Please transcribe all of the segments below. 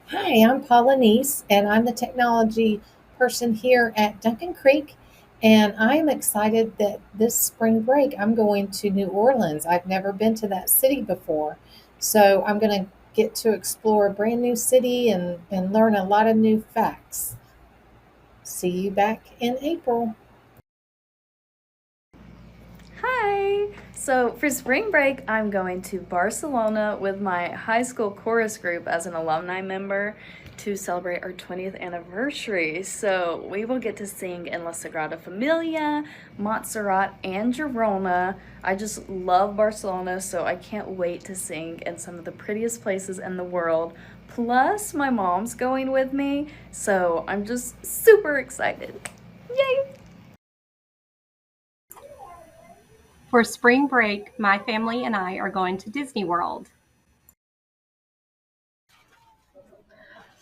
Hi, I'm Paula Neese, and I'm the technology person here at Duncan Creek. And I am excited that this spring break I'm going to New Orleans. I've never been to that city before. So I'm going to get to explore a brand new city and learn a lot of new facts. See you back in April. Hi! So for spring break, I'm going to Barcelona with my high school chorus group as an alumni member to celebrate our 20th anniversary. So we will get to sing in La Sagrada Familia, Montserrat, and Girona. I just love Barcelona, so I can't wait to sing in some of the prettiest places in the world. Plus, my mom's going with me, so I'm just super excited. Yay! For spring break, my family and I are going to Disney World.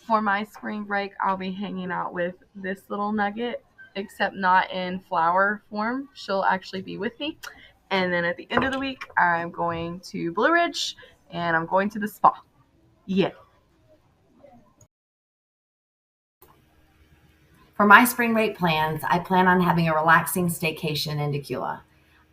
For my spring break, I'll be hanging out with this little nugget, except not in flower form. She'll actually be with me. And then at the end of the week, I'm going to Blue Ridge and I'm going to the spa. Yeah. For my spring break plans, I plan on having a relaxing staycation in Tequila.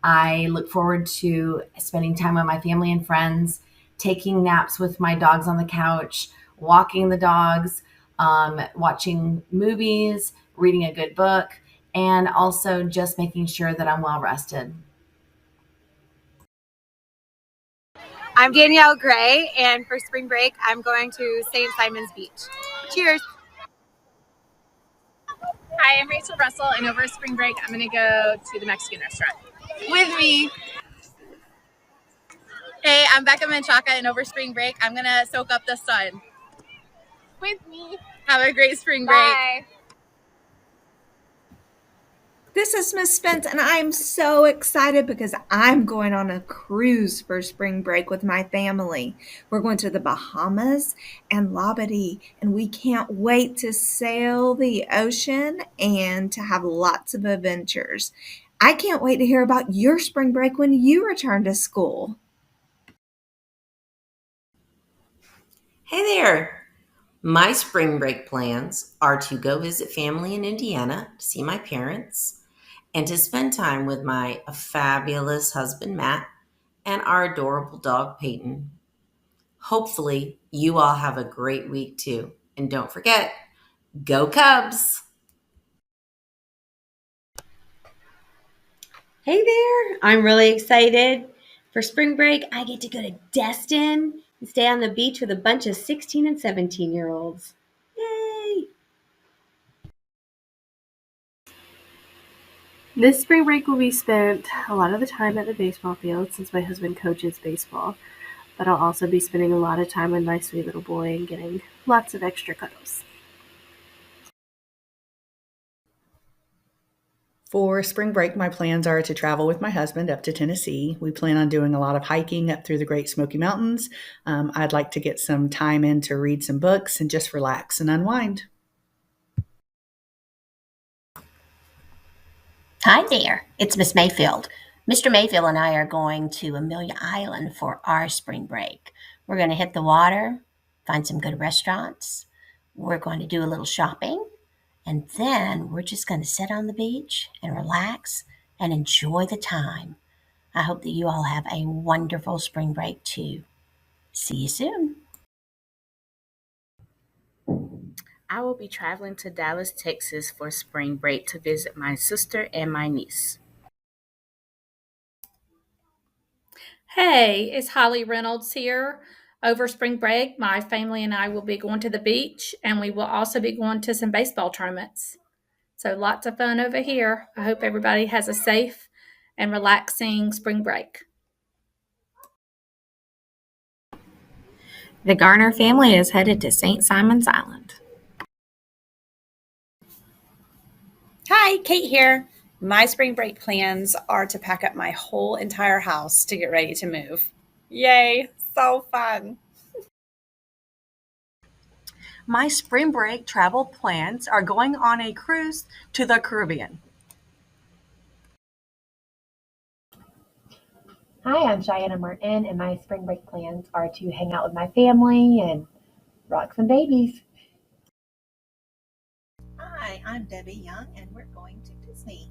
I look forward to spending time with my family and friends, taking naps with my dogs on the couch, walking the dogs, watching movies, reading a good book, and also just making sure that I'm well rested. I'm Danielle Gray, and for spring break, I'm going to St. Simon's Beach. Cheers! Hi, I'm Rachel Russell, and over spring break, I'm going to go to the Mexican restaurant. With me. Hey, I'm Becca Menchaca, and over spring break, I'm going to soak up the sun. With me. Have a great spring break. Bye. This is Miss Spence, and I'm so excited because I'm going on a cruise for spring break with my family. We're going to the Bahamas and Labadee, and we can't wait to sail the ocean and to have lots of adventures. I can't wait to hear about your spring break when you return to school. Hey there! My spring break plans are to go visit family in Indiana to see my parents and to spend time with my fabulous husband, Matt, and our adorable dog, Peyton. Hopefully, you all have a great week too. And don't forget, go Cubs! Hey there! I'm really excited. For spring break, I get to go to Destin and stay on the beach with a bunch of 16 and 17-year-olds. Yay! This spring break will be spent a lot of the time at the baseball field since my husband coaches baseball, but I'll also be spending a lot of time with my sweet little boy and getting lots of extra cuddles. For spring break, my plans are to travel with my husband up to Tennessee. We plan on doing a lot of hiking up through the Great Smoky Mountains. I'd like to get some time in to read some books and just relax and unwind. Hi there, it's Miss Mayfield. Mr. Mayfield and I are going to Amelia Island for our spring break. We're going to hit the water, find some good restaurants. We're going to do a little shopping, and then we're just going to sit on the beach and relax and enjoy the time. I hope that you all have a wonderful spring break too. See you soon. I will be traveling to Dallas, Texas for spring break to visit my sister and my niece. Hey, it's Holly Reynolds here. Over spring break, my family and I will be going to the beach and we will also be going to some baseball tournaments. So lots of fun over here. I hope everybody has a safe and relaxing spring break. The Garner family is headed to St. Simon's Island. Hi, Kate here. My spring break plans are to pack up my whole entire house to get ready to move. Yay, so fun. My spring break travel plans are going on a cruise to the Caribbean. Hi, I'm Cheyenne Martin, and my spring break plans are to hang out with my family and Rock some babies. Hi, I'm Debbie Young, and we're going to Disney.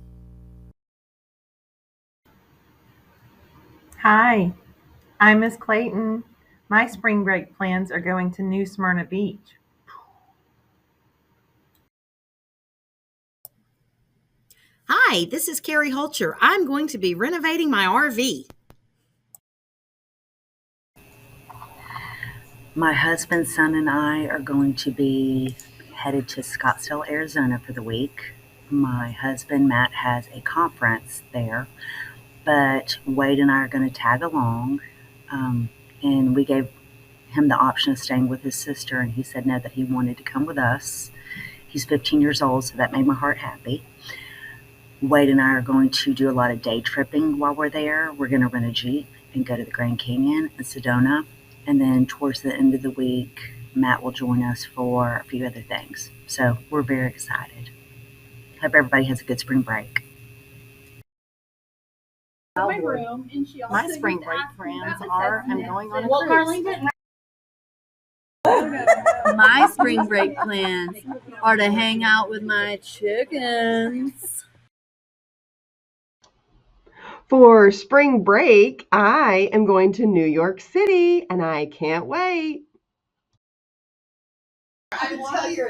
Hi, I'm Miss Clayton. My spring break plans are going to New Smyrna Beach. Hi, this is Carrie Holcher. I'm going to be renovating my RV. My husband, son, and I are going to be headed to Scottsdale, Arizona for the week. My husband, Matt, has a conference there, but Wade and I are going to tag along. And we gave him the option of staying with his sister, and he said no, that he wanted to come with us. He's 15 years old, so that made my heart happy. Wade and I are going to do a lot of day tripping while we're there. We're going to rent a Jeep and go to the Grand Canyon and Sedona. And then towards the end of the week, Matt will join us for a few other things. So we're very excited. Hope everybody has a good spring break. My spring break plans are I'm going on a cruise. My spring break plans are to hang out with my chickens. For spring break, I am going to New York City, and I can't wait.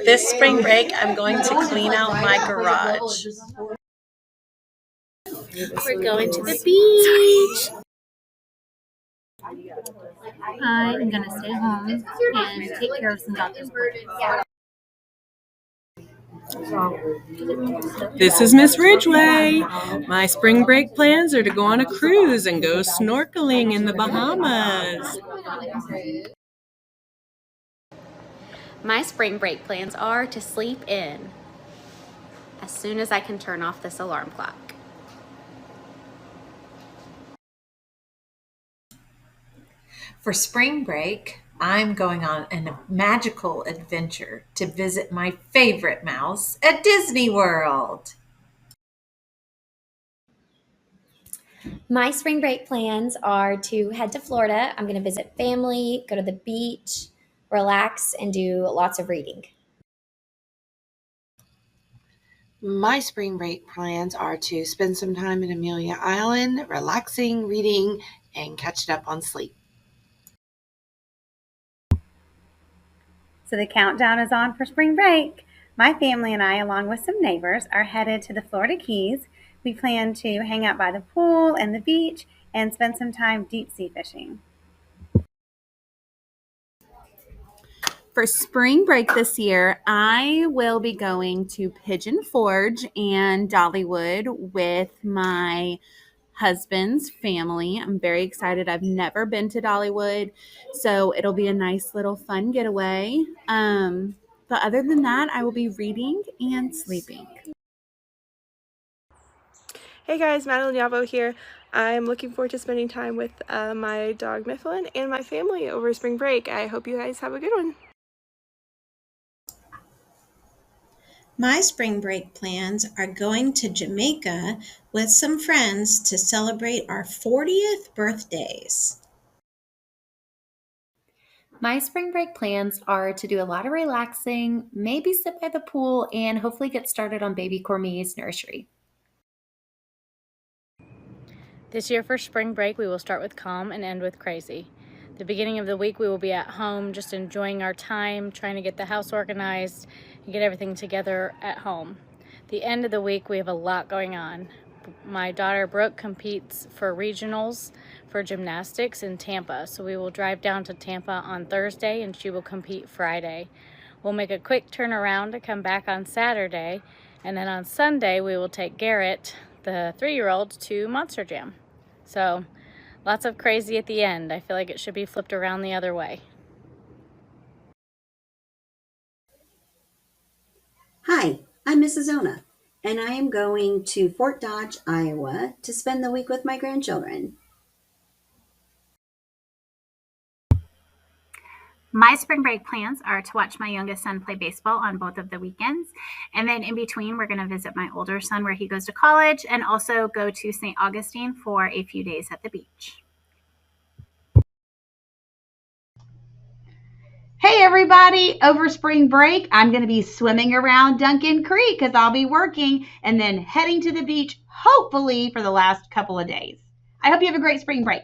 This spring break, I'm going to clean out my garage. We're going to the beach. I'm going to stay home and take care of some doctor's appointments. This is Miss Ridgway. My spring break plans are to go on a cruise and go snorkeling in the Bahamas. My spring break plans are to sleep in as soon as I can turn off this alarm clock. For spring break, I'm going on a magical adventure to visit my favorite mouse at Disney World. My spring break plans are to head to Florida. I'm going to visit family, go to the beach, relax, and do lots of reading. My spring break plans are to spend some time in Amelia Island, relaxing, reading, and catching up on sleep. So the countdown is on for spring break. My family and I, along with some neighbors, are headed to the Florida Keys. We plan to hang out by the pool and the beach and spend some time deep sea fishing. For spring break this year, I will be going to Pigeon Forge and Dollywood with my husband's family. I'm very excited. I've never been to Dollywood, so it'll be a nice little fun getaway. But other than that, I will be reading and sleeping. Hey guys, Madeline Yavo here. I'm looking forward to spending time with my dog Mifflin and my family over spring break. I hope you guys have a good one. My spring break plans are going to Jamaica with some friends to celebrate our 40th birthdays. My spring break plans are to do a lot of relaxing, maybe sit by the pool, and hopefully get started on baby Cormier's nursery. This year for spring break, we will start with calm and end with crazy. The beginning of the week, we will be at home just enjoying our time, trying to get the house organized and get everything together at home. The end of the week, we have a lot going on. My daughter Brooke competes for regionals for gymnastics in Tampa, so we will drive down to Tampa on Thursday and she will compete Friday. We'll make a quick turnaround to come back on Saturday, and then on Sunday we will take Garrett, the 3-year-old, to Monster Jam. So lots of crazy at the end. I feel like it should be flipped around the other way. Hi, I'm Mrs. Ona, and I am going to Fort Dodge, Iowa to spend the week with my grandchildren. My spring break plans are to watch my youngest son play baseball on both of the weekends. And then in between, we're going to visit my older son where he goes to college and also go to St. Augustine for a few days at the beach. Hey everybody, over spring break, I'm going to be swimming around Duncan Creek because I'll be working and then heading to the beach, hopefully for the last couple of days. I hope you have a great spring break.